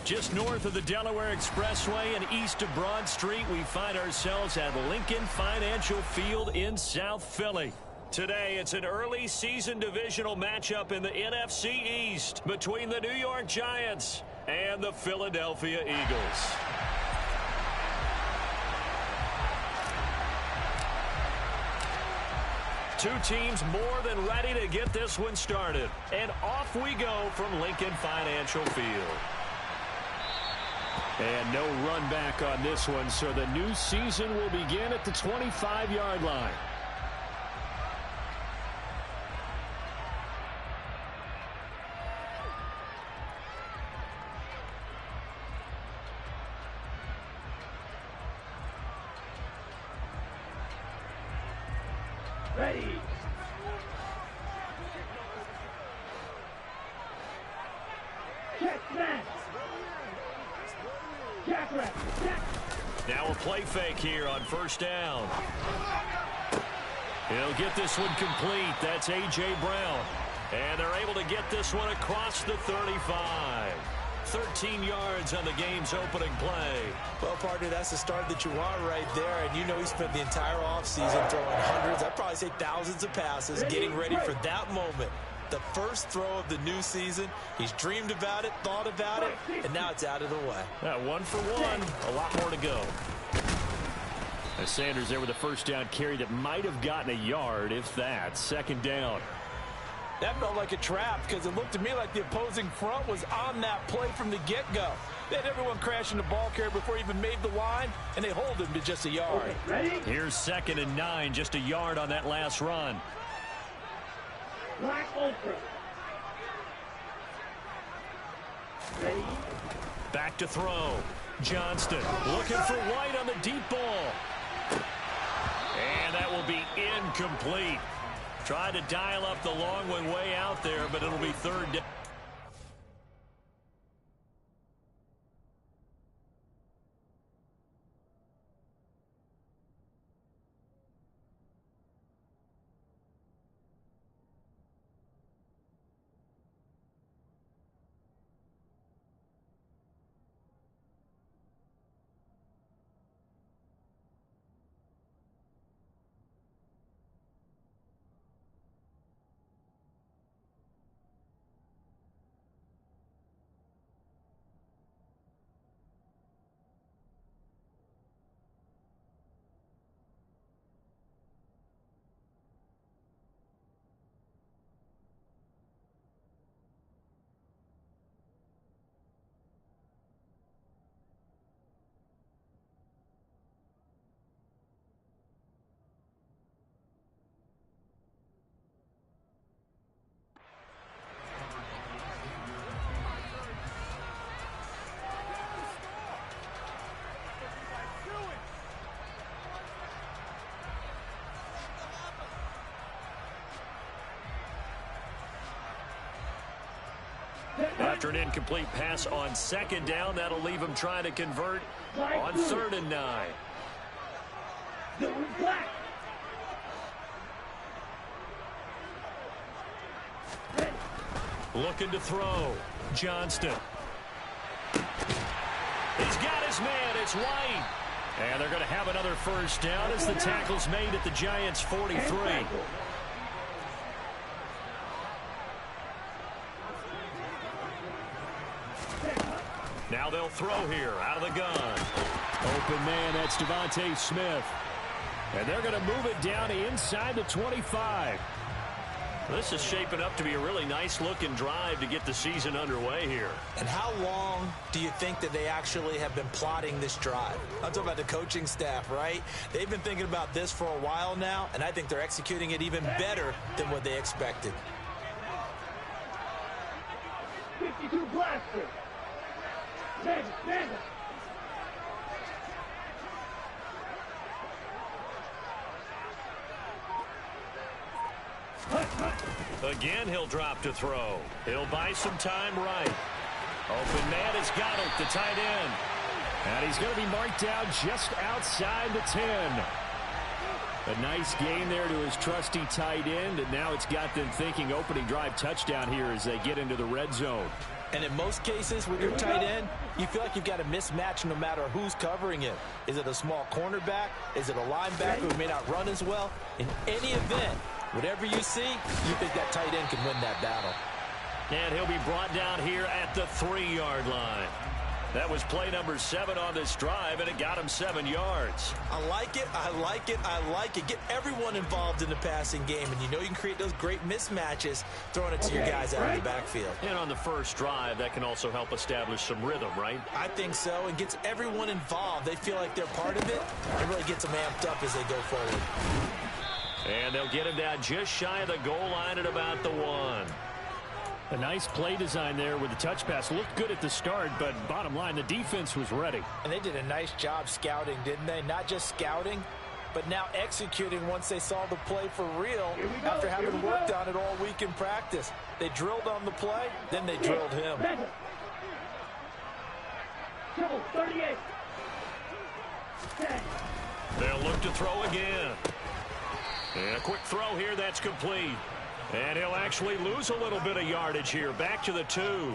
Just north of the Delaware Expressway and east of Broad Street, we find ourselves at Lincoln Financial Field in South Philly. Today, it's an early season divisional matchup in the NFC East between the New York Giants and the Philadelphia Eagles. Two teams more than ready to get this one started. And off we go from Lincoln Financial Field. And no run back on this one, so the new season will begin at the 25-yard line. Ready. Check that. Now a play fake here on first down. He'll get this one complete. That's A.J. Brown. And they're able to get this one across the 35. 13 yards on the game's opening play. Well, partner, that's the start that you want right there. And you know he spent the entire offseason throwing hundreds, I'd probably say thousands of passes, getting ready for that moment. The first throw of the new season. He's dreamed about it, thought about it, and now it's out of the way. 1 for 1. A lot more to go. As Sanders there with a first down carry that might have gotten a yard, if that. Second down. That felt like a trap because it looked to me like the opposing front was on that play from the get-go. They had everyone crashing the ball carrier before he even made the line, and they hold him to just a yard. Here's 2nd and 9, just a yard on that last run. Black Ultra. Ready. Back to throw. Johnston looking for White on the deep ball. And that will be incomplete. Tried to dial up the long one way out there, but it'll be third down. After an incomplete pass on second down, that'll leave him trying to convert on 3rd and 9. Looking to throw. Johnston. He's got his man. It's White. And they're going to have another first down as the tackle's made at the Giants' 43. Now they'll throw here out of the gun. Open man, that's Devontae Smith. And they're going to move it down inside the 25. This is shaping up to be a really nice-looking drive to get the season underway here. And how long do you think that they actually have been plotting this drive? I'm talking about the coaching staff, right? They've been thinking about this for a while now, and I think they're executing it even better than what they expected. 52 blaster. Stand up. Again, he'll drop to throw. He'll buy some time right. Open man has got it, the tight end. And he's going to be marked down just outside the 10. A nice gain there to his trusty tight end, and now it's got them thinking opening drive touchdown here as they get into the red zone. And in most cases with your tight end, you feel like you've got a mismatch no matter who's covering it. Is it a small cornerback? Is it a linebacker who may not run as well? In any event, whatever you see, you think that tight end can win that battle. And he'll be brought down here at the 3-yard line. That was play number 7 on this drive, and it got him 7 yards. I like it, I like it, I like it. Get everyone involved in the passing game, and you know you can create those great mismatches throwing it to your guys out of the backfield. And on the first drive, that can also help establish some rhythm, right? I think so, and gets everyone involved. They feel like they're part of it. It really gets them amped up as they go forward. And they'll get him down just shy of the goal line at about the 1. A nice play design there with the touch pass. Looked good at the start, but bottom line, the defense was ready. And they did a nice job scouting, didn't they? Not just scouting, but now executing once they saw the play for real after having worked on it all week in practice. They drilled on the play, then they drilled him. 38. They'll look to throw again. And a quick throw here, that's complete. And he'll actually lose a little bit of yardage here. Back to the 2.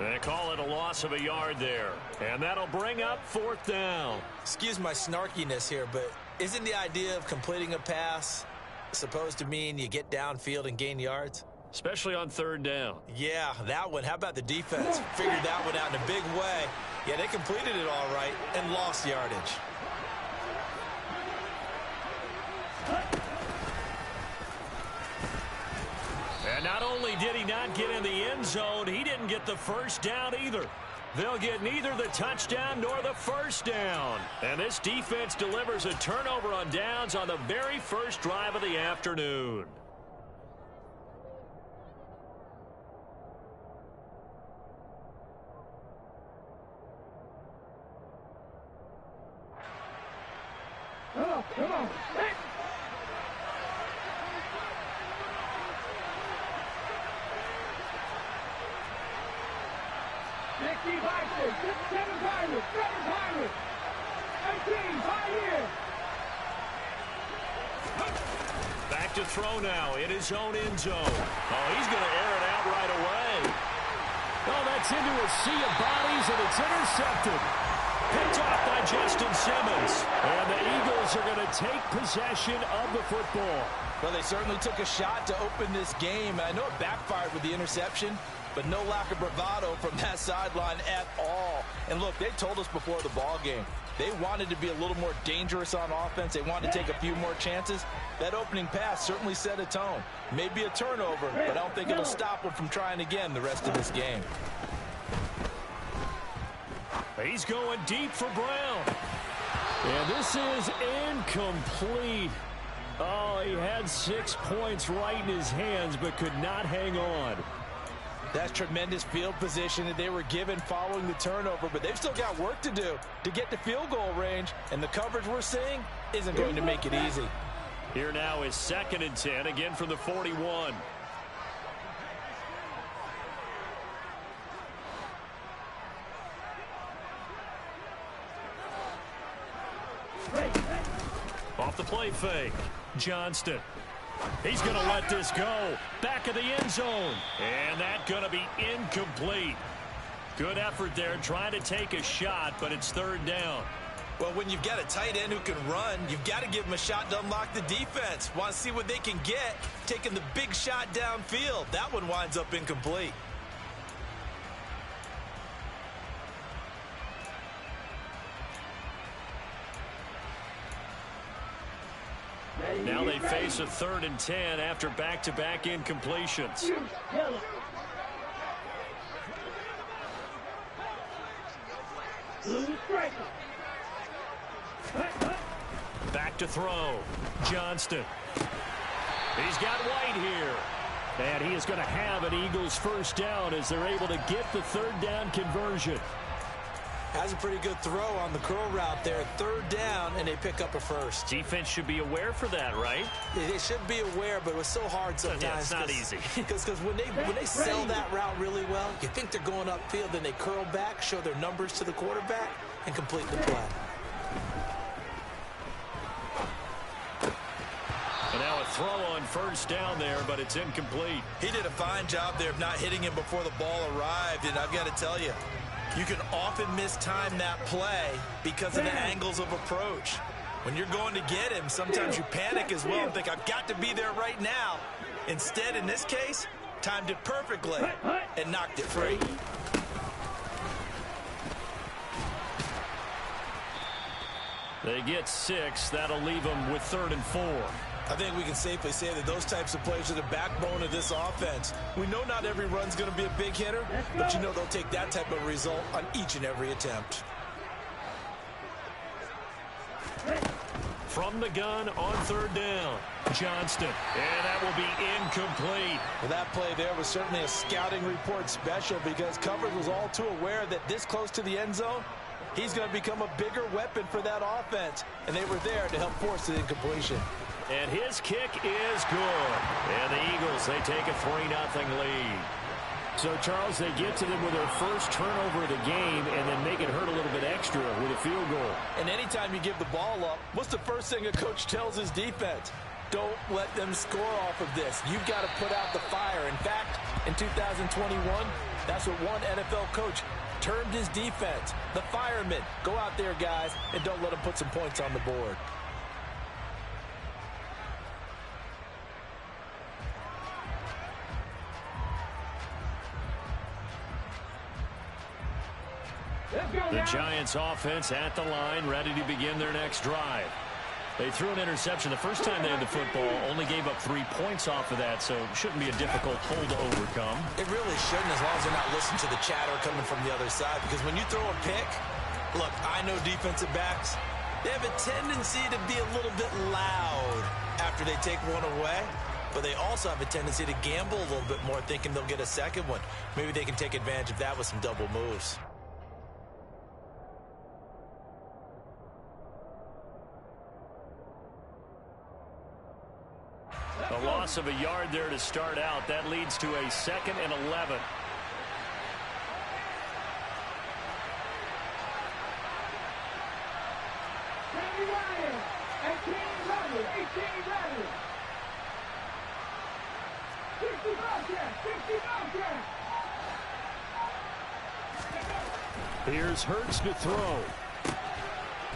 They call it a loss of a yard there. And that'll bring up 4th down. Excuse my snarkiness here, but isn't the idea of completing a pass supposed to mean you get downfield and gain yards? Especially on 3rd down. Yeah, that one. How about the defense? Figured that one out in a big way. Yeah, they completed it all right and lost yardage. And not only did he not get in the end zone, he didn't get the first down either. They'll get neither the touchdown nor the first down. And this defense delivers a turnover on downs on the very first drive of the afternoon. Come on. 16 Vikings, 7 Pirates, 7 Pirates, 18 Pioneers. Back to throw now in his own end zone. Oh, he's going to air it out right away. Oh, that's into a sea of bodies, and it's intercepted. Picked off by Justin Simmons. And the Eagles are going to take possession of the football. Well, they certainly took a shot to open this game. I know it backfired with the interception, but no lack of bravado from that sideline at all. And look, they told us before the ball game, they wanted to be a little more dangerous on offense. They wanted to take a few more chances. That opening pass certainly set a tone. Maybe a turnover, but I don't think it'll stop them from trying again the rest of this game. He's going deep for Brown. And this is incomplete. Oh, he had 6 points right in his hands, but could not hang on. That's tremendous field position that they were given following the turnover, but they've still got work to do to get to field goal range, and the coverage we're seeing isn't going to make it easy. Here now is 2nd and 10, again from the 41. Off the play fake, Johnston. He's going to let this go. Back of the end zone. And that's going to be incomplete. Good effort there trying to take a shot, but it's 3rd down. Well, when you've got a tight end who can run, you've got to give him a shot to unlock the defense. Want to see what they can get, taking the big shot downfield. That one winds up incomplete. Now they face a 3rd and 10 after back-to-back incompletions. Back to throw. Johnston. He's got White here. And he is going to have an Eagles first down as they're able to get the 3rd down conversion. Has a pretty good throw on the curl route there. 3rd down, and they pick up a first. Defense should be aware for that, right? They should be aware, but it was so hard sometimes. Yeah, it's not easy. Because when they sell that route really well, you think they're going upfield, then they curl back, show their numbers to the quarterback, and complete the play. And now a throw on first down there, but it's incomplete. He did a fine job there of not hitting him before the ball arrived, and I've got to tell you, you can often mistime that play because of the angles of approach. When you're going to get him, sometimes you panic as well and think, I've got to be there right now. Instead, in this case, timed it perfectly and knocked it free. They get 6. That'll leave them with 3rd and 4. I think we can safely say that those types of plays are the backbone of this offense. We know not every run's going to be a big hitter, but you know they'll take that type of result on each and every attempt. From the gun on 3rd down, Johnston. And that will be incomplete. Well, that play there was certainly a scouting report special because coverage was all too aware that this close to the end zone, he's going to become a bigger weapon for that offense. And they were there to help force the incompletion. And his kick is good. And the Eagles, they take a 3-0 lead. So, Charles, they get to them with their first turnover of the game and then make it hurt a little bit extra with a field goal. And anytime you give the ball up, what's the first thing a coach tells his defense? Don't let them score off of this. You've got to put out the fire. In fact, in 2021, that's what one NFL coach termed his defense. The firemen. Go out there, guys, and don't let them put some points on the board. The Giants offense at the line, ready to begin their next drive. They threw an interception the first time they had the football, only gave up 3 points off of that, so it shouldn't be a difficult hole to overcome. It really shouldn't, as long as they're not listening to the chatter coming from the other side, because when you throw a pick, look, I know defensive backs, they have a tendency to be a little bit loud after they take one away, but they also have a tendency to gamble a little bit more, thinking they'll get a second one. Maybe they can take advantage of that with some double moves. A loss of a yard there to start out. That leads to a 2nd and 11. Sammy Ryan, 18 runners, 18 runners. 65 catch, 65 catch. Here's Hurts to throw.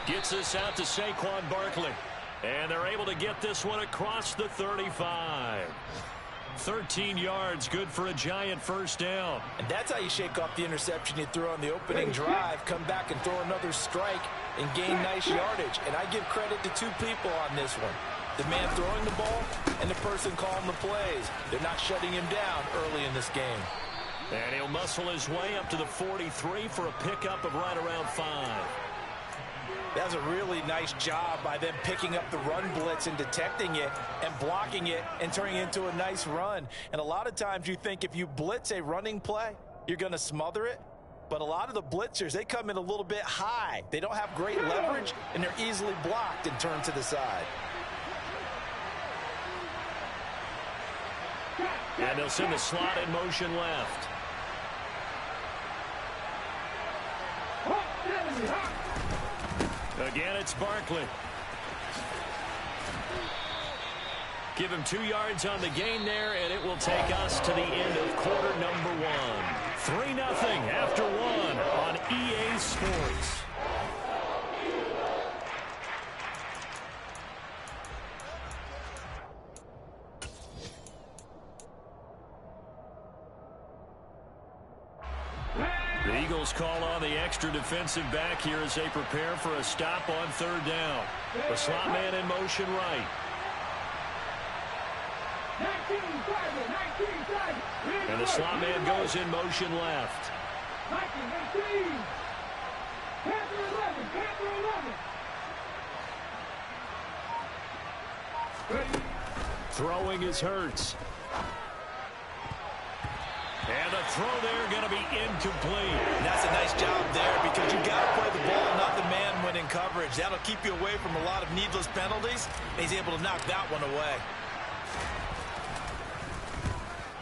Gets this out to Saquon Barkley. And they're able to get this one across the 35. 13 yards, good for a Giant first down. And that's how you shake off the interception you threw on the opening drive, come back and throw another strike and gain nice yardage. And I give credit to 2 people on this one. The man throwing the ball and the person calling the plays. They're not shutting him down early in this game. And he'll muscle his way up to the 43 for a pickup of right around 5. That was a really nice job by them picking up the run blitz and detecting it and blocking it and turning it into a nice run. And a lot of times you think if you blitz a running play, you're going to smother it. But a lot of the blitzers, they come in a little bit high. They don't have great leverage, and they're easily blocked and turned to the side. And they'll send the slot in motion left. Again, it's Barkley. Give him 2 yards on the gain there, and it will take us to the end of quarter number 1. 3-0 after 1 on EA Sports. The Eagles call on the extra defensive back here as they prepare for a stop on 3rd down. The slot man in motion right. 19, and the slot man goes in motion left. 19, Panther 11, Panther 11. Throwing is Hurts. And the throw there going to be incomplete. And that's a nice job there because you've got to play the ball, not the man when in coverage. That'll keep you away from a lot of needless penalties. And he's able to knock that one away.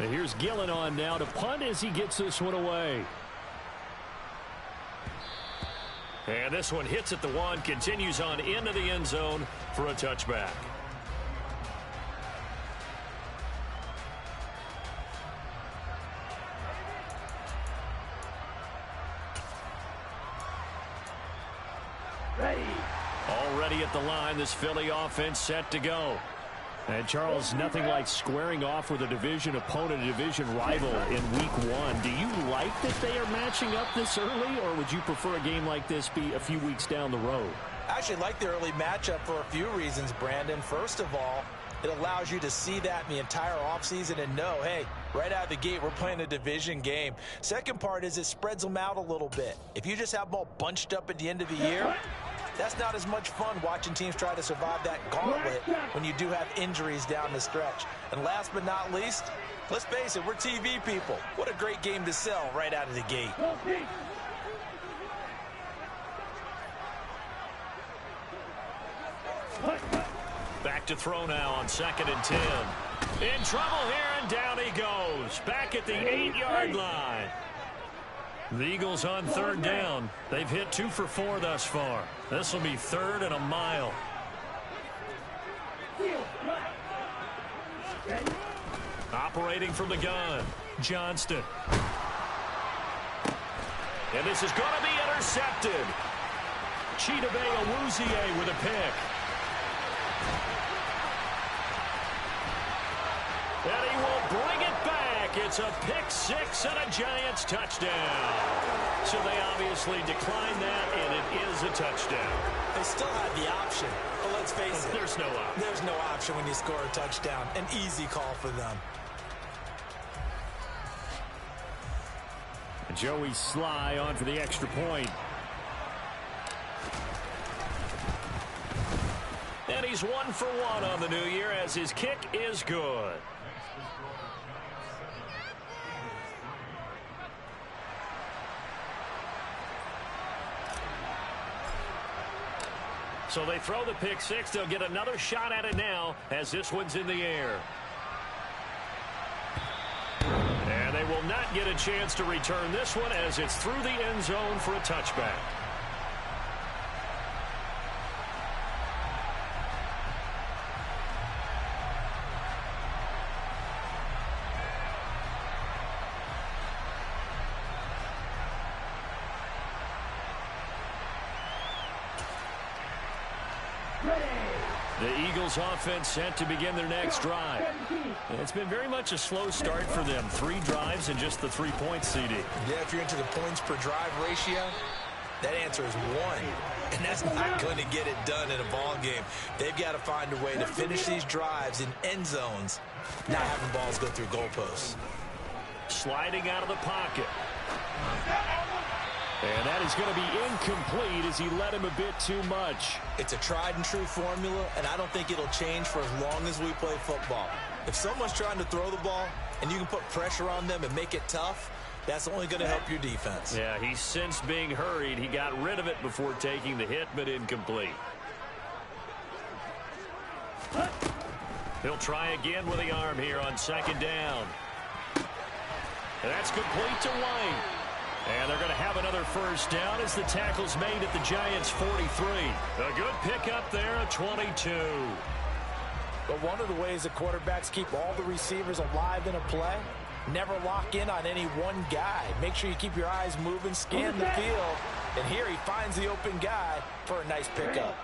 And here's Gillen on now to punt as he gets this one away. And this one hits at the 1, continues on into the end zone for a touchback. ready at the line. This Philly offense set to go. And, Charles, nothing like squaring off with a division opponent, a division rival in week one. Do you like that they are matching up this early, or would you prefer a game like this be a few weeks down the road? I actually like the early matchup for a few reasons, Brandon. First of all, it allows you to see that in the entire offseason and know, hey, right out of the gate, we're playing a division game. Second part is it spreads them out a little bit. If you just have them all bunched up at the end of the year, that's not as much fun watching teams try to survive that gauntlet when you do have injuries down the stretch. And last but not least, let's face it, we're TV people. What a great game to sell right out of the gate. Back to throw now on 2nd and 10. In trouble here, and down he goes. Back at the 8-yard line. The Eagles on 3rd down. They've hit 2 for 4 thus far. This will be 3rd and a mile. Operating from the gun, Johnston. And this is going to be intercepted. Chidobe Awuzie with a pick. And he will bring it back. It's a pick 6 and a Giants touchdown. So they obviously declined that, and it is a touchdown. They still had the option, but let's face it. There's no option. There's no option when you score a touchdown. An easy call for them. And Joey Sly on for the extra point. And he's 1 for 1 on the new year as his kick is good. So they throw the pick 6. They'll get another shot at it now as this one's in the air. And they will not get a chance to return this one as it's through the end zone for a touchback. The Eagles offense set to begin their next drive. And it's been very much a slow start for them. 3 drives and just the 3 points, CD. Yeah, if you're into the points per drive ratio, that answer is 1. And that's not going to get it done in a ball game. They've got to find a way to finish these drives in end zones, not having balls go through goalposts. Sliding out of the pocket. And that is going to be incomplete as he led him a bit too much. It's a tried and true formula, and I don't think it'll change for as long as we play football. If someone's trying to throw the ball and you can put pressure on them and make it tough, that's only going to help your defense. Yeah, he's since being hurried. He got rid of it before taking the hit, but incomplete. He'll try again with the arm here on 2nd down. And that's complete to White. And they're going to have another first down as the tackle's made at the Giants' 43. A good pickup there, a 22. But one of the ways that quarterbacks keep all the receivers alive in a play, never lock in on any one guy. Make sure you keep your eyes moving, scan the field. And here he finds the open guy for a nice pickup.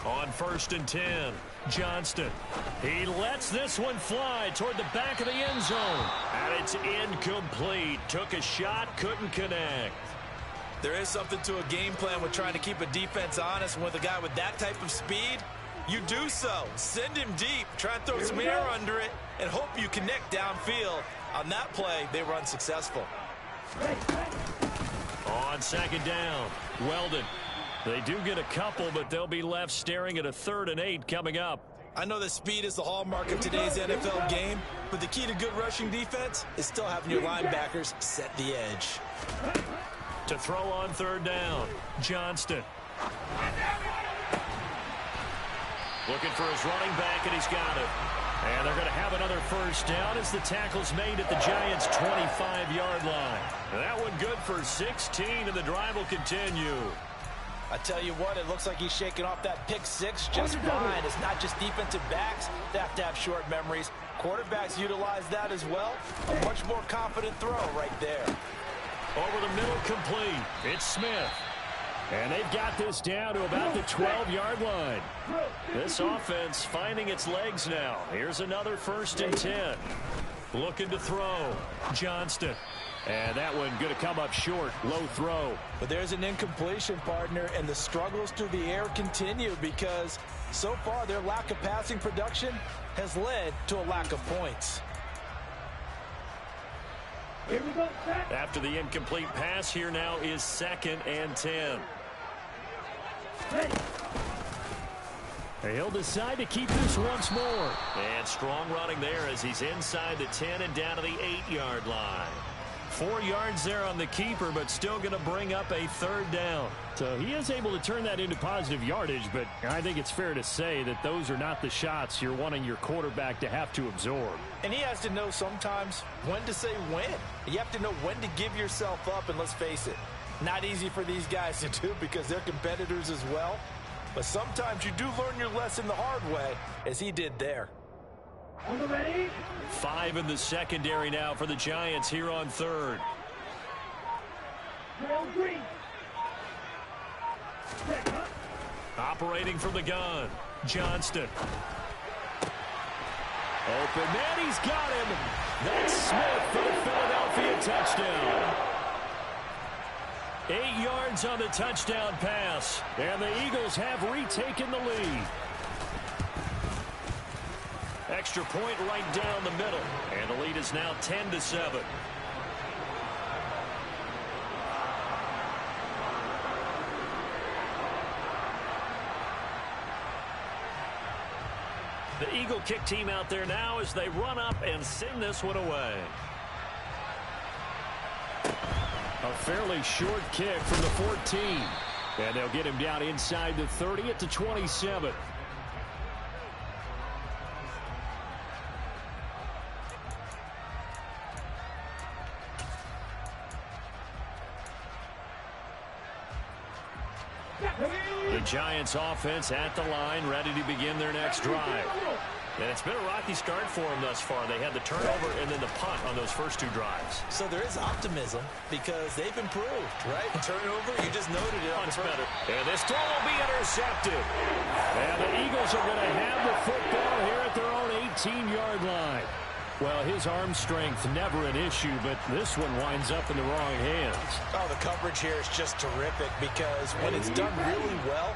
On 1st and 10, Johnston. He lets this one fly toward the back of the end zone. And it's incomplete. Took a shot, couldn't connect. There is something to a game plan with trying to keep a defense honest. And with a guy with that type of speed, you do so. Send him deep. Try and throw some air under it and hope you connect downfield. On that play, they were unsuccessful. On 2nd down, Weldon. They do get a couple, but they'll be left staring at a 3rd and 8 coming up. I know that speed is the hallmark of today's NFL game, but the key to good rushing defense is still having your linebackers set the edge. To throw on 3rd down, Johnston. Looking for his running back, and he's got it. And they're going to have another first down as the tackle's made at the Giants' 25-yard line. And that one good for 16, and the drive will continue. I tell you what, it looks like he's shaking off that pick 6 just fine. It's not just defensive backs that have to have short memories. Quarterbacks utilize that as well. A much more confident throw right there. Over the middle, complete. It's Smith. And they've got this down to about the 12-yard line. This offense finding its legs now. Here's another 1st and 10. Looking to throw. Johnston. And that one going to come up short. Low throw. But there's an incompletion, partner, and the struggles through the air continue because so far their lack of passing production has led to a lack of points. Here we go, set. After the incomplete pass, here now is 2nd and 10. Ready. He'll decide to keep this once more. And strong running there as he's inside the 10 and down to the 8-yard line. 4 yards there on the keeper, but still going to bring up a 3rd down. So he is able to turn that into positive yardage, but I think it's fair to say that those are not the shots you're wanting your quarterback to have to absorb. And he has to know sometimes when to say when. You have to know when to give yourself up, and let's face it, not easy for these guys to do because they're competitors as well. But sometimes you do learn your lesson the hard way, as he did there. On the ready. 5 in the secondary now for the Giants here on 3rd. Trail green. Set up. Operating from the gun. Johnston. Open man, he's got him. That's Smith for the Philadelphia touchdown. 8 yards on the touchdown pass. And the Eagles have retaken the lead. Extra point right down the middle. And the lead is now 10-7. The Eagle kick team out there now as they run up and send this one away. A fairly short kick from the 14. And they'll get him down inside the 30 at the 27. The Giants offense at the line, ready to begin their next drive. And it's been a rocky start for them thus far. They had the turnover and then the punt on those first 2 drives. So there is optimism because they've improved, right? Turnover, you just noted it. Much better. And this throw will be intercepted. And the Eagles are going to have the football here at their own 18-yard line. Well, his arm strength never an issue, but this one winds up in the wrong hands. Oh, the coverage here is just terrific because when it's done really well,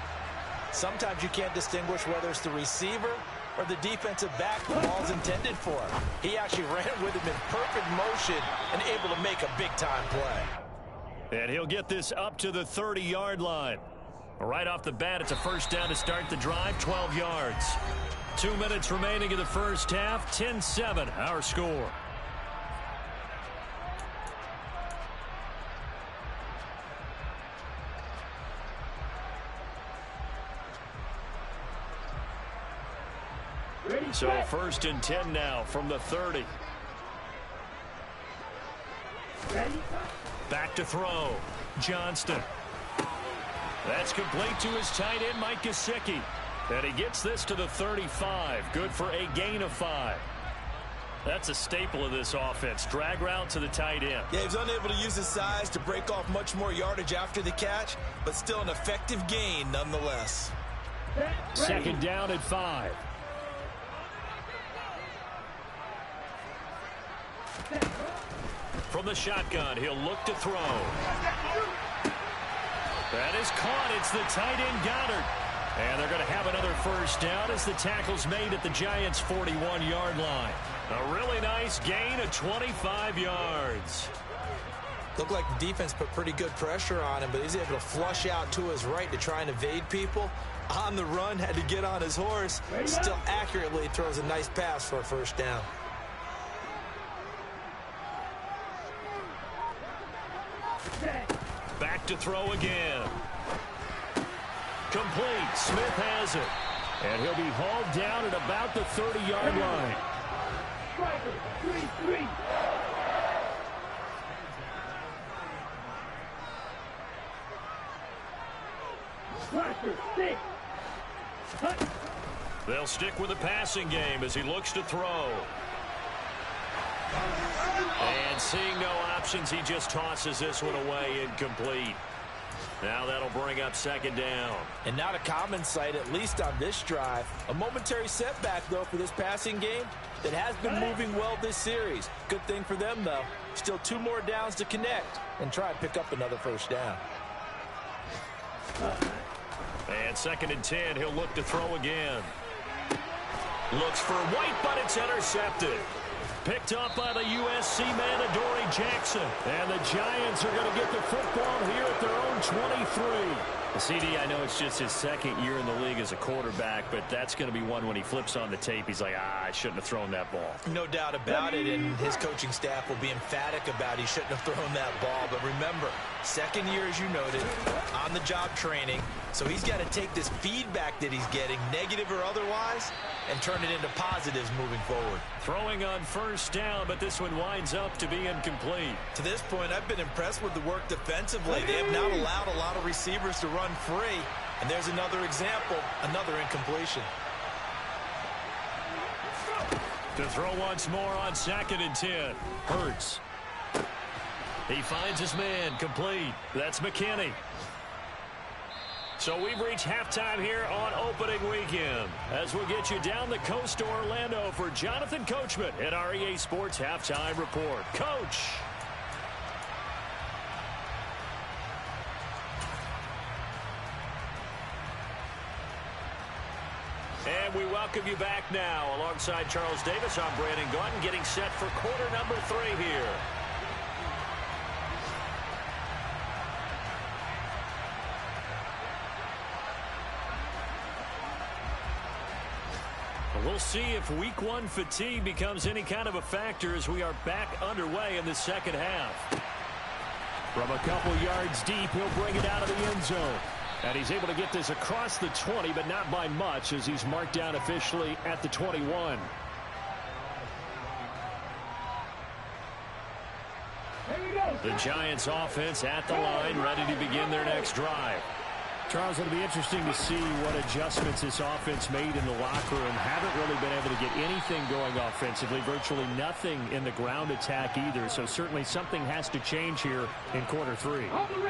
sometimes you can't distinguish whether it's the receiver or the defensive back the ball's intended for. He actually ran with him in perfect motion and able to make a big-time play. And he'll get this up to the 30-yard line. Right off the bat, it's a first down to start the drive, 12 yards. 2 minutes remaining in the first half, 10-7, our score. So 1st and 10 now from the 30. Ready. Back to throw. Johnston. That's complete to his tight end, Mike Gesicki. And he gets this to the 35. Good for a gain of 5. That's a staple of this offense. Drag route to the tight end. Yeah, he was unable to use his size to break off much more yardage after the catch, but still an effective gain nonetheless. Second down at 5. From the shotgun, he'll look to throw. That is caught. It's the tight end Goddard. And they're going to have another first down as the tackle's made at the Giants' 41-yard line. A really nice gain of 25 yards. Looked like the defense put pretty good pressure on him, but he's able to flush out to his right to try and evade people. On the run, had to get on his horse. Still accurately throws a nice pass for a first down. Back to throw again. Complete. Smith has it. And he'll be hauled down at about the 30-yard line. Striker, 3-3. Striker, 6. Cut. They'll stick with the passing game as he looks to throw. And seeing no options, he just tosses this one away incomplete. Now that'll bring up second down. And not a common sight, at least on this drive. A momentary setback, though, for this passing game that has been moving well this series. Good thing for them, though. Still 2 more downs to connect and try and pick up another first down. And 2nd and 10, he'll look to throw again. Looks for White, but it's intercepted. Picked up by the USC man, Adoree Jackson. And the Giants are going to get the football here at their own 23. The CD, I know it's just his 2nd year in the league as a quarterback, but that's going to be one when he flips on the tape. He's like, I shouldn't have thrown that ball. No doubt about it, and his coaching staff will be emphatic about he shouldn't have thrown that ball. But remember, 2nd year, as you noted, on-the-job training. So he's got to take this feedback that he's getting, negative or otherwise, and turn it into positives moving forward. Throwing on first down, but this one winds up to be incomplete. To this point, I've been impressed with the work defensively. They have not allowed a lot of receivers to run free. And there's another example, another incompletion. To throw once more on 2nd and 10. Hurts. He finds his man, complete. That's McKinney. So we've reached halftime here on opening weekend. As we'll get you down the coast to Orlando for Jonathan Coachman at our EA Sports Halftime Report. Coach. And we welcome you back now. Alongside Charles Davis, I'm Brandon Gaudin, getting set for quarter number 3 here. We'll see if week 1 fatigue becomes any kind of a factor as we are back underway in the second half. From a couple yards deep, he'll bring it out of the end zone. And he's able to get this across the 20, but not by much as he's marked down officially at the 21. The Giants offense at the line, ready to begin their next drive. Charles, it'll be interesting to see what adjustments this offense made in the locker room. Haven't really been able to get anything going offensively, virtually nothing in the ground attack either. So certainly something has to change here in quarter 3.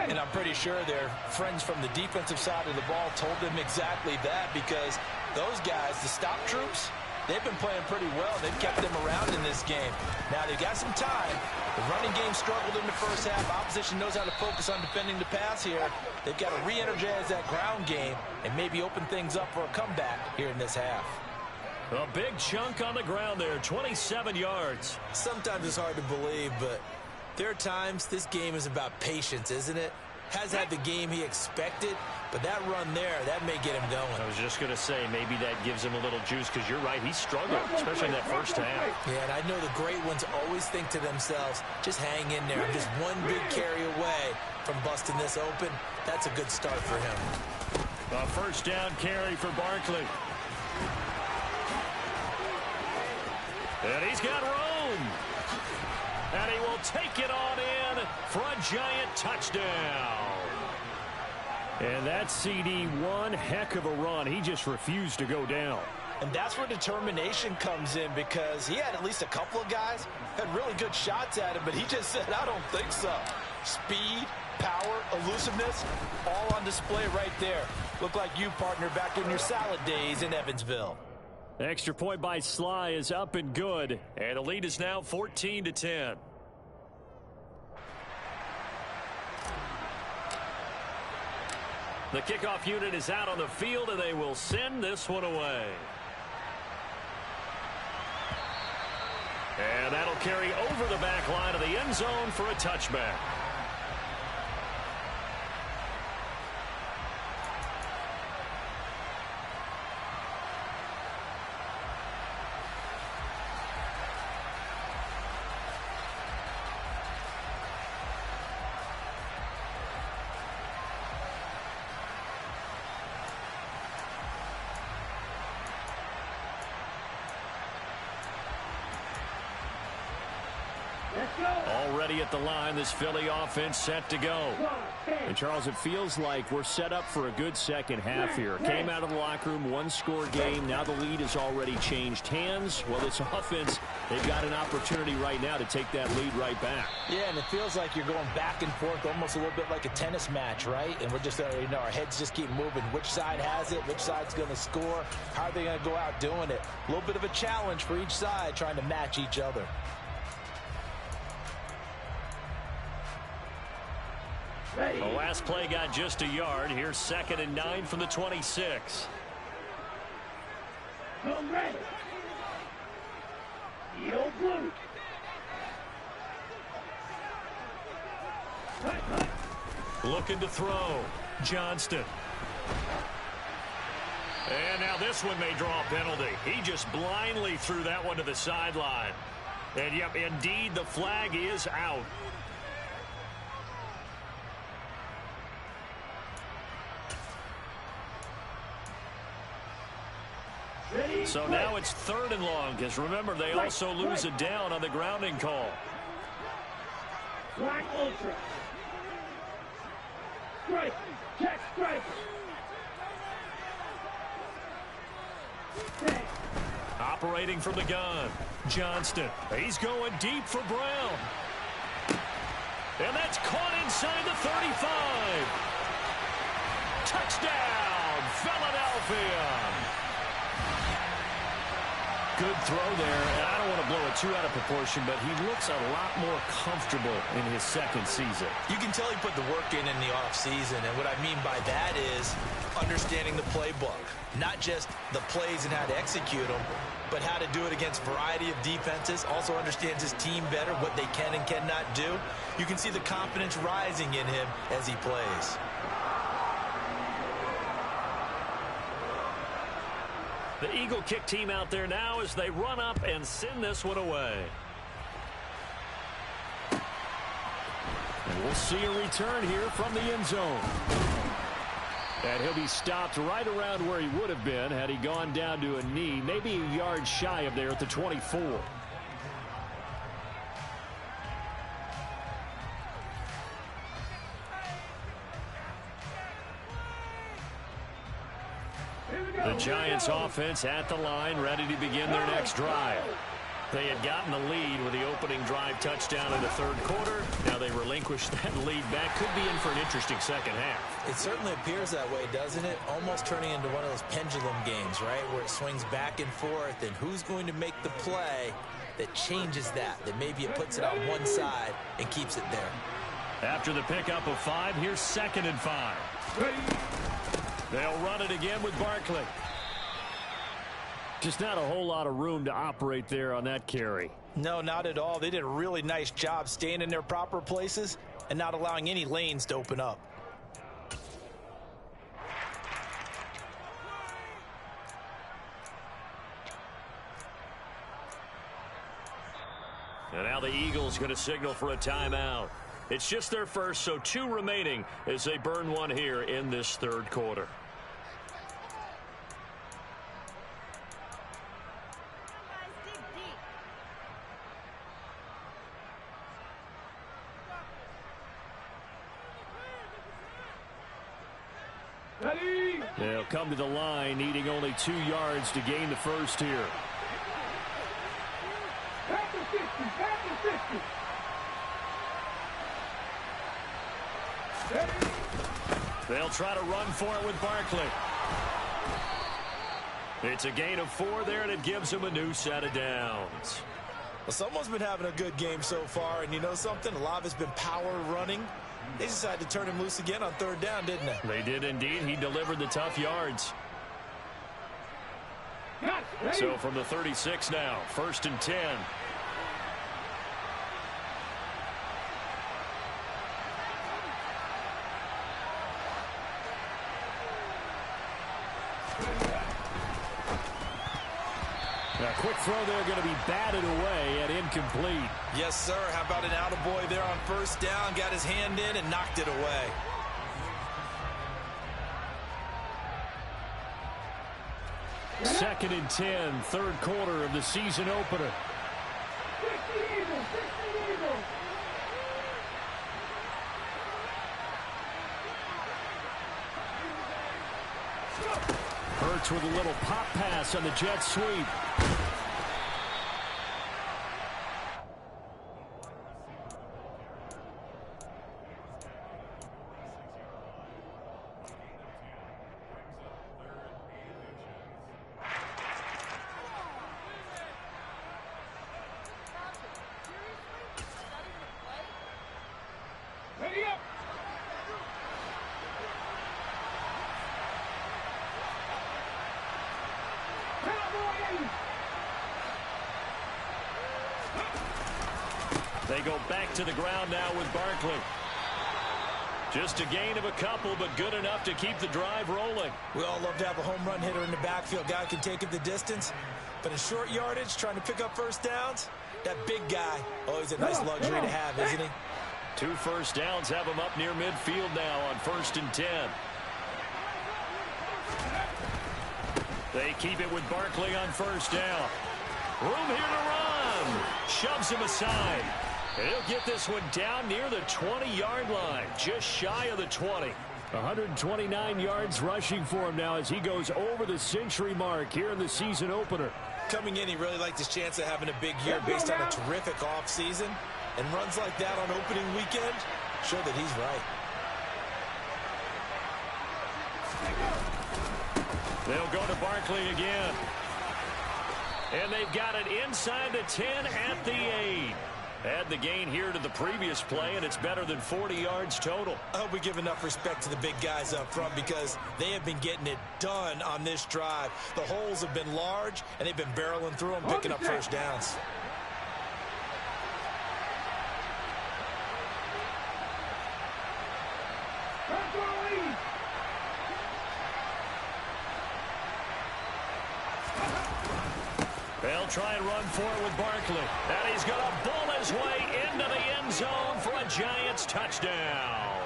And I'm pretty sure their friends from the defensive side of the ball told them exactly that, because those guys, the stop troops, they've been playing pretty well. They've kept them around in this game. Now they've got some time. The running game struggled in the first half. Opposition knows how to focus on defending the pass here. They've got to re-energize that ground game and maybe open things up for a comeback here in this half. A big chunk on the ground there, 27 yards. Sometimes it's hard to believe, but there are times this game is about patience, isn't it? Has had the game he expected, but that run there, that may get him going. I was just going to say, maybe that gives him a little juice, because you're right, he struggled, especially in that first half. Yeah, and I know the great ones always think to themselves, just hang in there. I'm just one big carry away from busting this open. That's a good start for him. A first down carry for Barkley. And he's got room. And he will take it on in for a giant touchdown. And that CD, one heck of a run. He just refused to go down. And that's where determination comes in, because he had at least a couple of guys had really good shots at him, but he just said, I don't think so. Speed, power, elusiveness, all on display right there. Look like you, partner, back in your salad days in Evansville. The extra point by Sly is up and good. And the lead is now 14-10. The kickoff unit is out on the field, and they will send this one away. And that'll carry over the back line of the end zone for a touchback. Already at the line, this Philly offense set to go. And, Charles, it feels like we're set up for a good second half here. Came out of the locker room, one-score game. Now the lead has already changed hands. Well, this offense, they've got an opportunity right now to take that lead right back. Yeah, and it feels like you're going back and forth almost a little bit like a tennis match, right? And we're just, our heads just keep moving. Which side has it? Which side's going to score? How are they going to go out doing it? A little bit of a challenge for each side trying to match each other. The last play got just a yard. Here's 2nd and 9 from the 26. Come ready. Yellow blue. Looking to throw. Johnston. And now this one may draw a penalty. He just blindly threw that one to the sideline. And, yep, indeed, the flag is out. So now it's 3rd and long, because remember, they also lose a down on the grounding call. Black ultra. Strike. Check strike. Operating from the gun. Johnston. He's going deep for Brown. And that's caught inside the 35. Touchdown, Philadelphia. Good throw there, and I don't want to blow it too out of proportion, but he looks a lot more comfortable in his 2nd season. You can tell he put the work in the offseason, and what I mean by that is understanding the playbook. Not just the plays and how to execute them, but how to do it against a variety of defenses. Also understands his team better, what they can and cannot do. You can see the confidence rising in him as he plays. The Eagle kick team out there now as they run up and send this one away. And we'll see a return here from the end zone. And he'll be stopped right around where he would have been had he gone down to a knee, maybe a yard shy of there at the 24. The Giants offense at the line, ready to begin their next drive. They had gotten the lead with the opening drive touchdown in the 3rd quarter. Now they relinquish that lead back. Could be in for an interesting second half. It certainly appears that way, doesn't it? Almost turning into one of those pendulum games, right? Where it swings back and forth, and who's going to make the play that changes that maybe it puts it on one side and keeps it there. After the pickup of 5, here's 2nd and 5. They'll run it again with Barkley. Just not a whole lot of room to operate there on that carry. No, not at all. They did a really nice job staying in their proper places and not allowing any lanes to open up. And now the Eagles going to signal for a timeout. It's just their first, so 2 remaining as they burn one here in this 3rd quarter. They'll come to the line, needing only 2 yards to gain the first here. Back to 50, back to 50. They'll try to run for it with Barkley. It's a gain of 4 there, and it gives them a new set of downs. Well, someone's been having a good game so far, and you know something? A lot of it's been power running. They decided to turn him loose again on 3rd down, didn't they? They did indeed. He delivered the tough yards. So from the 36 now, 1st and 10. A quick throw there, going to be batted away and incomplete. Yes, sir. How about an attaboy there on 1st down? Got his hand in and knocked it away. Second and 10, 3rd quarter of the season opener. Hurts with a little pop pass on the jet sweep. Ready up. They go back to the ground now with Barkley. Just a gain of a couple, but good enough to keep the drive rolling. We all love to have a home run hitter in the backfield. Guy who can take it the distance. But in short yardage, trying to pick up first downs, that big guy, always a nice luxury to have, isn't he? 2 first downs have him up near midfield now on 1st and 10. They keep it with Barkley on 1st down. Room here to run. Shoves him aside. And he'll get this one down near the 20-yard line, just shy of the 20. 129 yards rushing for him now as he goes over the century mark here in the season opener. Coming in, he really liked his chance of having a big year based on a terrific offseason. And runs like that on opening weekend show that he's right. They'll go to Barkley again. And they've got it inside the 10 at the 8. Add the gain here to the previous play, and it's better than 40 yards total. I hope we give enough respect to the big guys up front because they have been getting it done on this drive. The holes have been large, and they've been barreling through them, picking up first downs. They'll try and run for it with Barkley. And he's going to bull his way into the end zone for a Giants touchdown.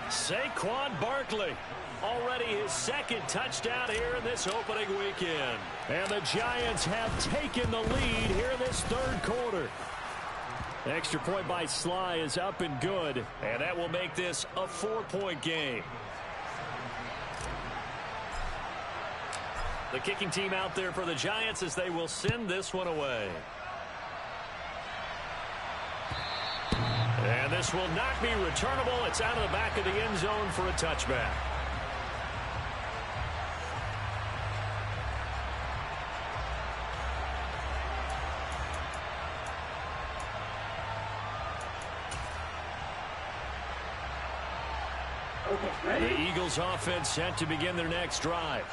Saquon Barkley, already his 2nd touchdown here in this opening weekend. And the Giants have taken the lead here in this 3rd quarter. Extra point by Sly is up and good. And that will make this a 4-point game. The kicking team out there for the Giants as they will send this one away. And this will not be returnable. It's out of the back of the end zone for a touchback. The Eagles offense set to begin their next drive.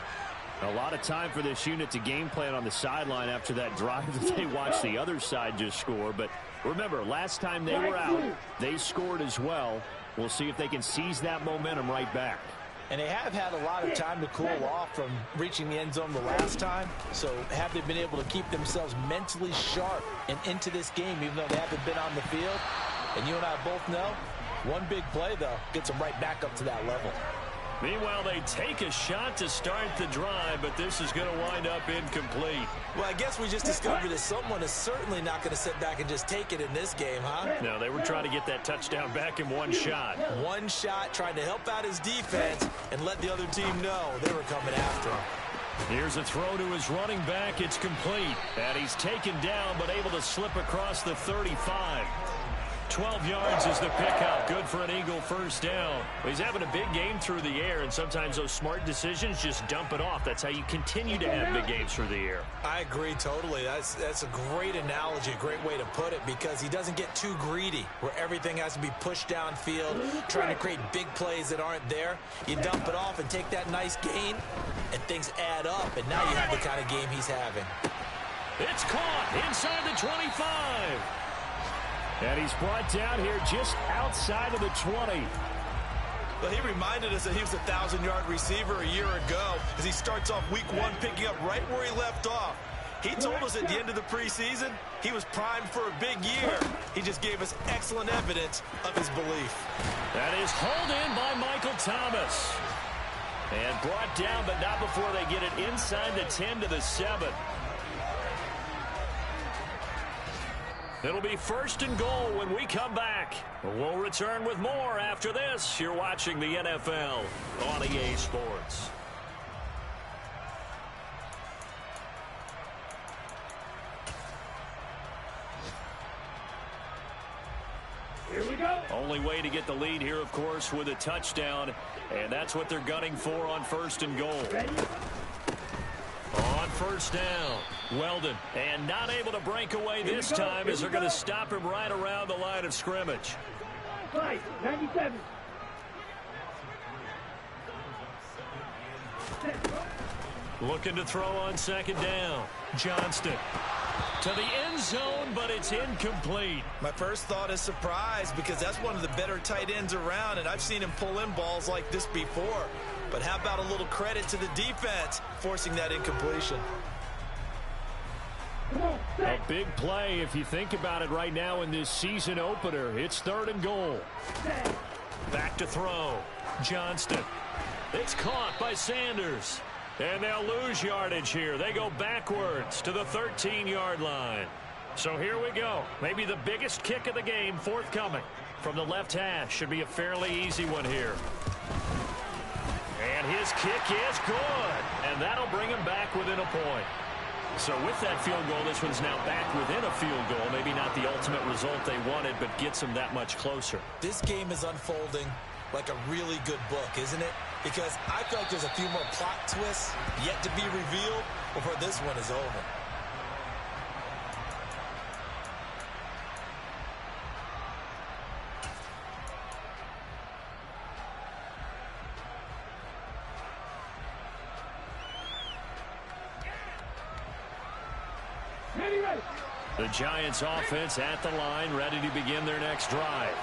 A lot of time for this unit to game plan on the sideline after that drive that they watched the other side just score. But remember, last time they were out, they scored as well. We'll see if they can seize that momentum right back. And they have had a lot of time to cool off from reaching the end zone the last time. So have they been able to keep themselves mentally sharp and into this game even though they haven't been on the field? And you and I both know, one big play, though, gets them right back up to that level. Meanwhile, they take a shot to start the drive, but this is going to wind up incomplete. Well, I guess we just discovered that someone is certainly not going to sit back and just take it in this game, huh? No, they were trying to get that touchdown back in one shot. One shot, trying to help out his defense and let the other team know they were coming after him. Here's a throw to his running back. It's complete. And he's taken down, but able to slip across the 35. 12 yards is the pickup. Good for an Eagle first down. Well, he's having a big game through the air, and sometimes those smart decisions just dump it off. That's how you continue to have big games through the air. I agree totally. That's a great analogy, a great way to put it, because he doesn't get too greedy where everything has to be pushed downfield, trying to create big plays that aren't there. You dump it off and take that nice gain, and things add up, and now you have the kind of game he's having. It's caught inside the 25. And he's brought down here just outside of the 20. Well, he reminded us that he was a 1,000-yard receiver a year ago as he starts off week 1 picking up right where he left off. He told us at the end of the preseason he was primed for a big year. He just gave us excellent evidence of his belief. That is hauled in by Michael Thomas. And brought down, but not before they get it inside the 10 to the 7. It'll be 1st and goal when we come back. We'll return with more after this. You're watching the NFL on EA Sports. only way to get the lead here, of course, with a touchdown. And that's what they're gunning for on 1st and goal. On 1st down, Weldon. And not able to break away this time as they're going to stop him right around the line of scrimmage. 97. Looking to throw on 2nd down. Johnston to the end zone, but it's incomplete. My first thought is surprise because that's one of the better tight ends around, and I've seen him pull in balls like this before. But how about a little credit to the defense forcing that incompletion? A big play if you think about it right now in this season opener. It's 3rd and goal. Back to throw. Johnston. It's caught by Sanders. And they'll lose yardage here. They go backwards to the 13-yard line. So here we go. Maybe the biggest kick of the game forthcoming from the left hash. Should be a fairly easy one here. And his kick is good. And that'll bring him back within a point. So with that field goal, this one's now back within a field goal. Maybe not the ultimate result they wanted, but gets them that much closer. This game is unfolding like a really good book, isn't it? Because I feel like there's a few more plot twists yet to be revealed before this one is over. The Giants offense at the line, ready to begin their next drive.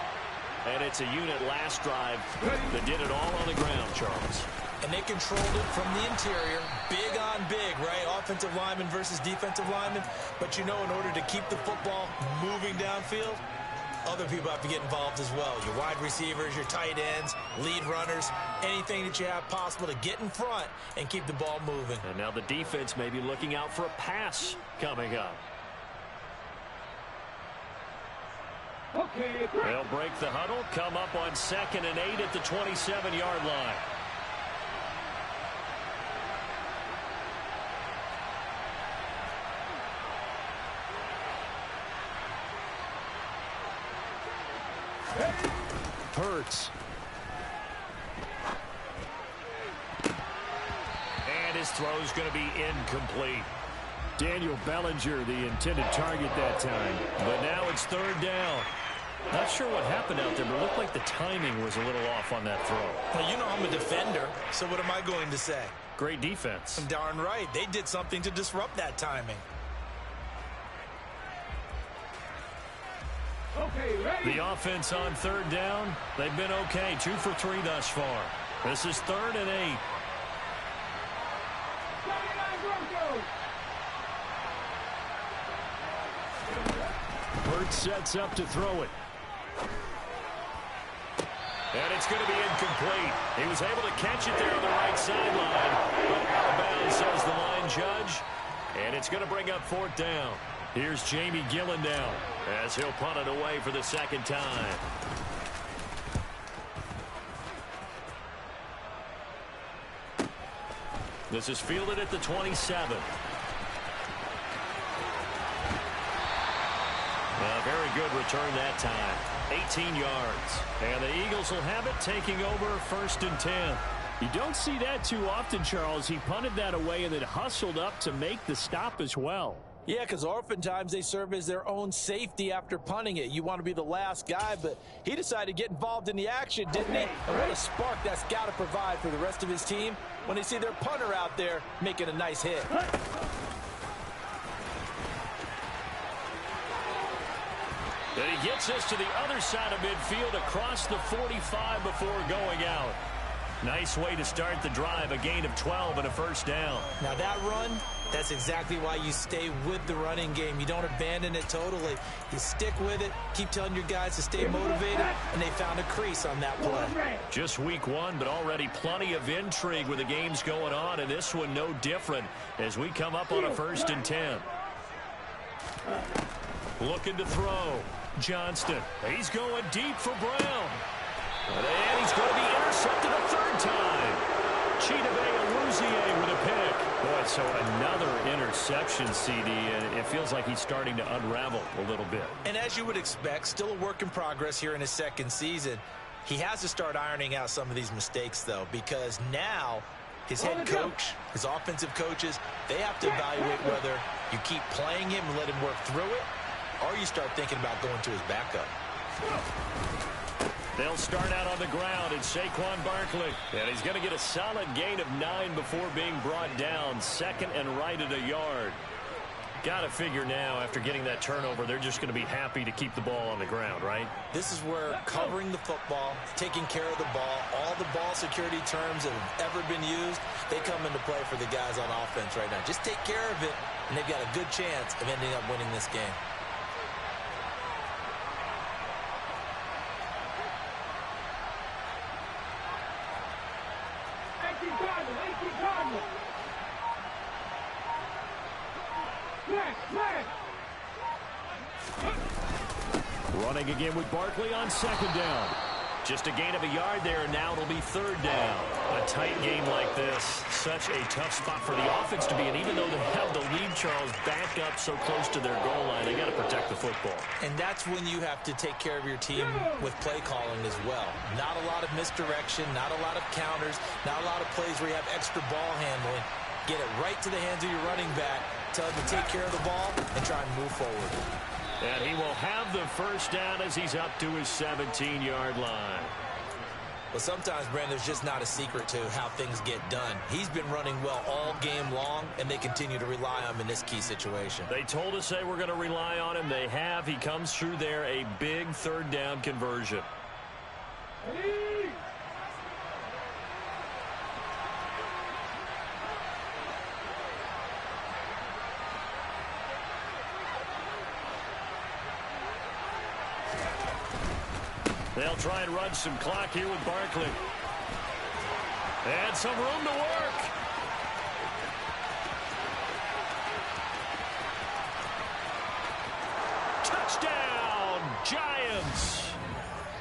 And it's a unit last drive that did it all on the ground, Charles. And they controlled it from the interior, big on big, right? Offensive lineman versus defensive lineman. But you know, in order to keep the football moving downfield, other people have to get involved as well. Your wide receivers, your tight ends, lead runners, anything that you have possible to get in front and keep the ball moving. And now the defense may be looking out for a pass coming up. Okay, They'll break the huddle, come up on 2nd and 8 at the 27-yard line. Hurts. And his throw's going to be incomplete. Daniel Bellinger, the intended target that time. But now it's 3rd down. Not sure what happened out there, but it looked like the timing was a little off on that throw. Well, you know I'm a defender, so what am I going to say? Great defense. Darn right. They did something to disrupt that timing. okay, ready? The offense on 3rd down, they've been okay. 2 for 3 thus far. This is 3rd and 8. 79 Broncos. Hurts sets up to throw it. And it's going to be incomplete. He was able to catch it there on the right sideline. But out of bounds, says the line judge. And it's going to bring up 4th down. Here's Jamie Gillen down as he'll punt it away for the 2nd time. This is fielded at the 27. A very good return that time. 18 yards. And the Eagles will have it, taking over 1st and 10. You don't see that too often, Charles. He punted that away and then hustled up to make the stop as well. Yeah, because oftentimes they serve as their own safety after punting it. You want to be the last guy, but he decided to get involved in the action, didn't he? And what a spark that's got to provide for the rest of his team when they see their punter out there making a nice hit. And he gets us to the other side of midfield across the 45 before going out. Nice way to start the drive, a gain of 12 and a 1st down. Now that run, that's exactly why you stay with the running game. You don't abandon it totally. You stick with it, keep telling your guys to stay motivated, and they found a crease on that play. Just week 1, but already plenty of intrigue with the games going on, and this one no different as we come up on a 1st and 10. Looking to throw. Johnston. He's going deep for Brown. And he's going to be intercepted a 3rd time. Chidobe Awuzie with a pick. Boy, So another interception, CD, and it feels like he's starting to unravel a little bit. And as you would expect, still a work in progress here in his second season. He has to start ironing out some of these mistakes, though, because now his head coach, his offensive coaches, they have to evaluate whether you keep playing him and let him work through it, or you start thinking about going to his backup. They'll start out on the ground, and Saquon Barkley. And he's going to get a solid gain of 9 before being brought down. Second and right at a yard. Got to figure now, after getting that turnover, they're just going to be happy to keep the ball on the ground, right? This is where covering the football, taking care of the ball, all the ball security terms that have ever been used, they come into play for the guys on offense right now. Just take care of it, and they've got a good chance of ending up winning this game. Running again with Barkley on second down. Just a gain of a yard there, and now it'll be third down. A tight game like this, such a tough spot for the offense to be in. Even though they have the lead, Charles, back up so close to their goal line, they got to protect the football. And that's when you have to take care of your team with play calling as well. Not a lot of misdirection, not a lot of counters, not a lot of plays where you have extra ball handling. Get it right to the hands of your running back, tell him to take care of the ball, and try and move forward. And he will have the first down as he's up to his 17-yard line. Well, sometimes, Brandon, there's just not a secret to how things get done. He's been running well all game long, and they continue to rely on him in this key situation. They told us they were going to rely on him. They have. He comes through there, a big third down conversion. They'll try and run some clock here with Barkley. And some room to work. Touchdown, Giants.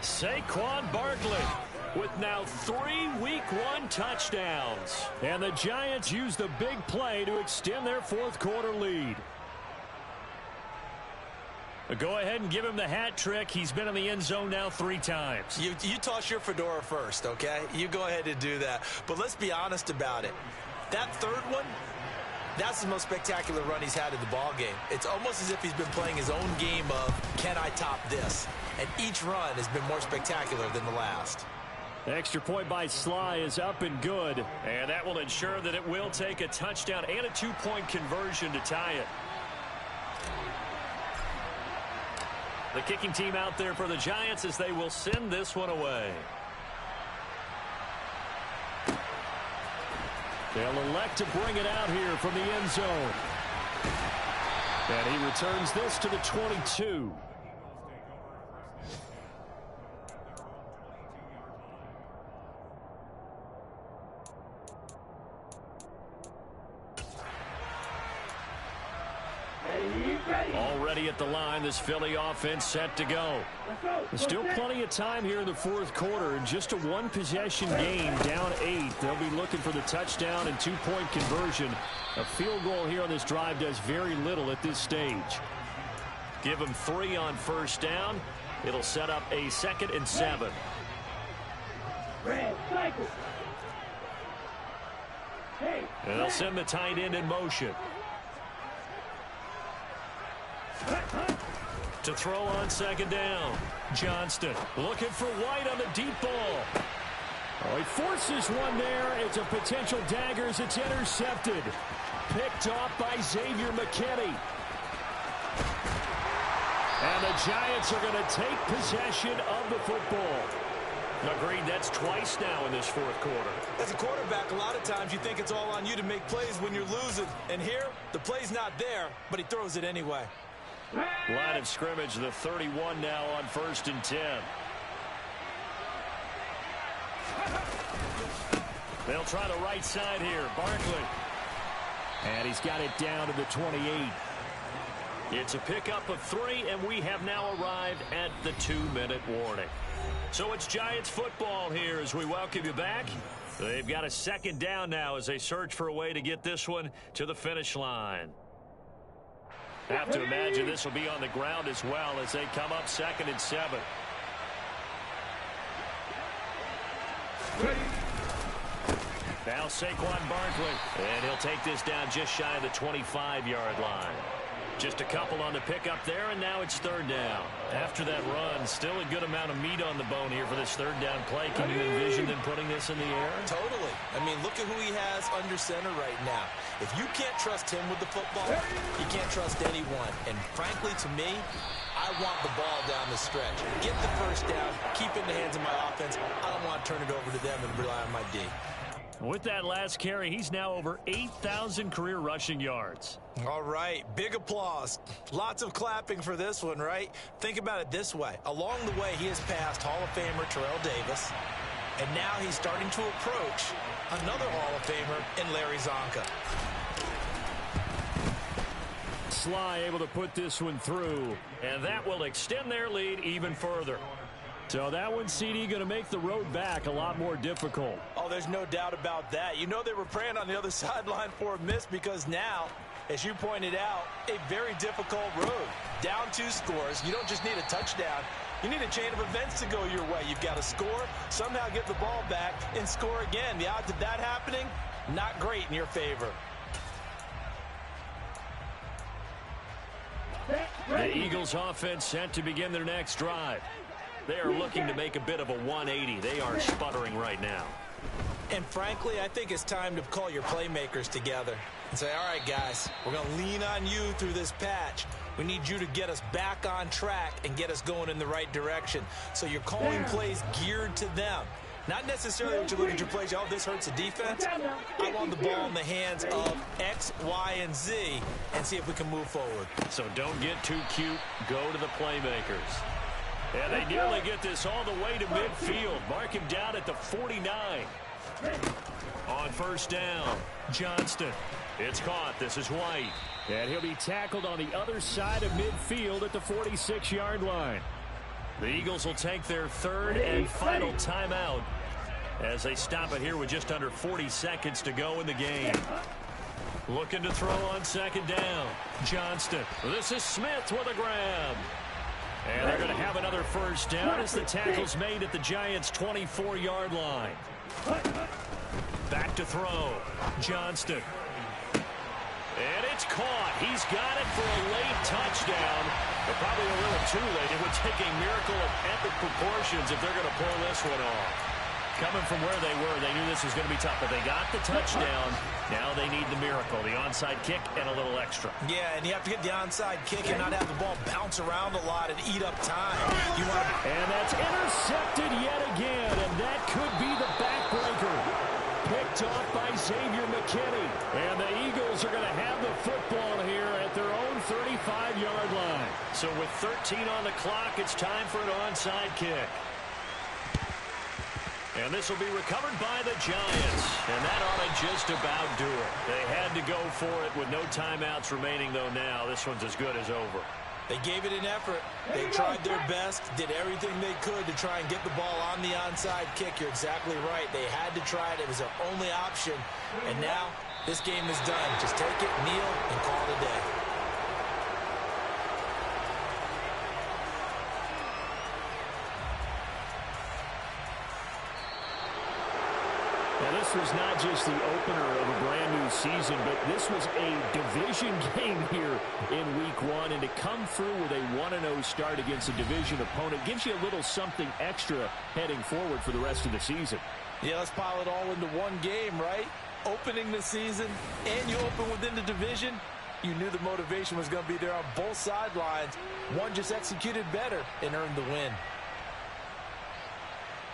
Saquon Barkley with now 3 Week 1 touchdowns. And the Giants use the big play to extend their fourth quarter lead. Go ahead and give him the hat trick. He's been in the end zone now 3 times. You toss your fedora first, okay? You go ahead and do that. But let's be honest about it. That third one, that's the most spectacular run he's had in the ball game. It's almost as if he's been playing his own game of, can I top this? And each run has been more spectacular than the last. The extra point by Sly is up and good. And that will ensure that it will take a touchdown and a 2-point conversion to tie it. The kicking team out there for the Giants as they will send this one away. They'll elect to bring it out here from the end zone. And he returns this to the 22. Already at the line, this Philly offense set to go. Still plenty of time here in the fourth quarter. Just a one-possession game, down 8. They'll be looking for the touchdown and 2-point conversion. A field goal here on this drive does very little at this stage. Give them 3 on first down. It'll set up a 2nd and 7. And they'll send the tight end in motion. To throw on second down. Johnston looking for White on the deep ball. Oh, he forces one there. It's a potential dagger as it's intercepted. Picked off by Xavier McKinney. And the Giants are going to take possession of the football. Agreed, that's twice now in this fourth quarter. As a quarterback, a lot of times you think it's all on you to make plays when you're losing. And here, the play's not there, but he throws it anyway. Line of scrimmage, the 31 now on 1st and 10. They'll try the right side here. Barkley. And he's got it down to the 28. It's a pickup of 3, and we have now arrived at the 2-minute warning. So it's Giants football here as we welcome you back. They've got a second down now as they search for a way to get this one to the finish line. Have to imagine this will be on the ground as well as they come up 2nd and 7. Now Saquon Barkley, and he'll take this down just shy of the 25-yard line. Just a couple on the pickup there, and now it's 3rd down. After that run, still a good amount of meat on the bone here for this 3rd down play. Can you envision them putting this in the air? Totally. I mean, look at who he has under center right now. If you can't trust him with the football, you can't trust anyone. And frankly, to me, I want the ball down the stretch. Get the first down, keep it in the hands of my offense. I don't want to turn it over to them and rely on my D. With that last carry, he's now over 8,000 career rushing yards. All right, big applause. Lots of clapping for this one, right? Think about it this way. Along the way, he has passed Hall of Famer Terrell Davis, and now he's starting to approach another Hall of Famer in Larry Zonka. Sly able to put this one through, and that will extend their lead even further. So that one, CD, going to make the road back a lot more difficult. Oh, there's no doubt about that. You know they were praying on the other sideline for a miss because now, as you pointed out, a very difficult road. Down 2 scores. You don't just need a touchdown. You need a chain of events to go your way. You've got to score, somehow get the ball back, and score again. The odds of that happening, not great in your favor. The Eagles offense set to begin their next drive. They are looking to make a bit of a 180. They are sputtering right now. And frankly, I think it's time to call your playmakers together and say, all right, guys, we're going to lean on you through this patch. We need you to get us back on track and get us going in the right direction. So you're calling plays geared to them. Not necessarily what you look at your plays, oh, this hurts the defense. I want the ball in the hands of X, Y, and Z and see if we can move forward. So don't get too cute. Go to the playmakers. And they nearly get this all the way to midfield. Mark him down at the 49. On 1st down, Johnston. It's caught. This is White. And he'll be tackled on the other side of midfield at the 46-yard line. The Eagles will take their 3rd and final timeout as they stop it here with just under 40 seconds to go in the game. Looking to throw on 2nd down. Johnston. This is Smith with a grab. And they're going to have another 1st down as the tackle's made at the Giants' 24-yard line. Back to throw. Johnston. And it's caught. He's got it for a late touchdown. But probably a little too late. It would take a miracle of epic proportions if they're going to pull this one off. Coming from where they were, they knew this was going to be tough, but they got the touchdown. Now they need the miracle, the onside kick and a little extra. Yeah, and you have to get the onside kick and not have the ball bounce around a lot and eat up time. And that's intercepted yet again, and that could be the backbreaker. Picked off by Xavier McKinney. And the Eagles are going to have the football here at their own 35-yard line. So with 13 on the clock, it's time for an onside kick. And this will be recovered by the Giants. And that ought to just about do it. They had to go for it with no timeouts remaining, though now. This one's as good as over. They gave it an effort. They tried their best, did everything they could to try and get the ball on the onside kick. You're exactly right. They had to try it. It was their only option. And now this game is done. Just take it, kneel, and call it a day. Now, this was not just the opener of a brand new season, but this was a division game here in Week 1. And to come through with a 1-0 start against a division opponent gives you a little something extra heading forward for the rest of the season. Yeah, let's pile it all into one game, right? Opening the season, and you open within the division. You knew the motivation was going to be there on both sidelines. One just executed better and earned the win.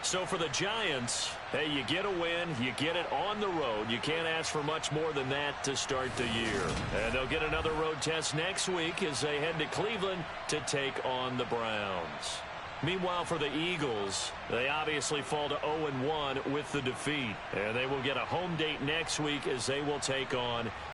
So for the Giants, hey, you get a win, you get it on the road. You can't ask for much more than that to start the year. And they'll get another road test next week as they head to Cleveland to take on the Browns. Meanwhile, for the Eagles, they obviously fall to 0-1 with the defeat. And they will get a home date next week as they will take on